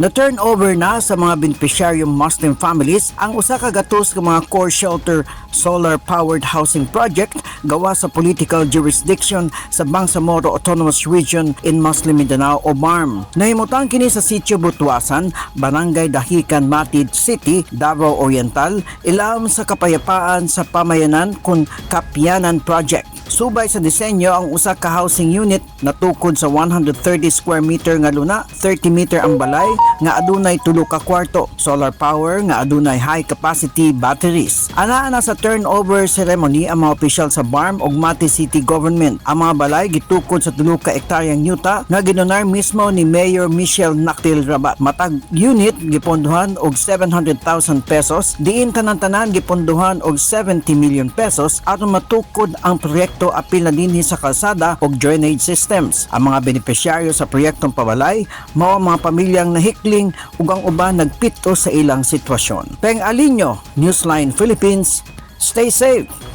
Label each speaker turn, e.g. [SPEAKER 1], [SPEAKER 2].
[SPEAKER 1] Na-turnover na sa mga beneficiaryong Muslim families ang usa ka gatos ka mga core shelter solar-powered housing project gawa sa political jurisdiction sa Bangsamoro Autonomous Region in Muslim Mindanao o BARM. Nahimutang kini sa Sitio Butuasan, Barangay Dahican, Matid City, Davao Oriental, ilahom sa kapayapaan sa pamayanan kun Kapyanan Project. Subay sa disenyo ang usa ka housing unit na tukod sa 130 square meter nga luna, 30 meter ang balay nga adunay tulo ka kwarto, solar power nga adunay high capacity batteries. Anaa na sa turnover ceremony ang mga opisyal sa BARM ug Mati City Government. Ang mga balay gitukod sa tulo ka ektaryang yuta nga gidonar mismo ni Mayor Michelle Naktil Rabat. Matag unit gipondohan og 700,000 pesos, diin tanan-tanan gipondohan og 70 million pesos aron matukod ang proyekto apil na dinhi sa kalsada ug drainage systems. Ang mga benepisyaryo sa proyektong pabalay mao ang mga pamilyang nahikling ug ang uban nagpito sa ilang sitwasyon. Peng Alinyo, Newsline Philippines, stay safe.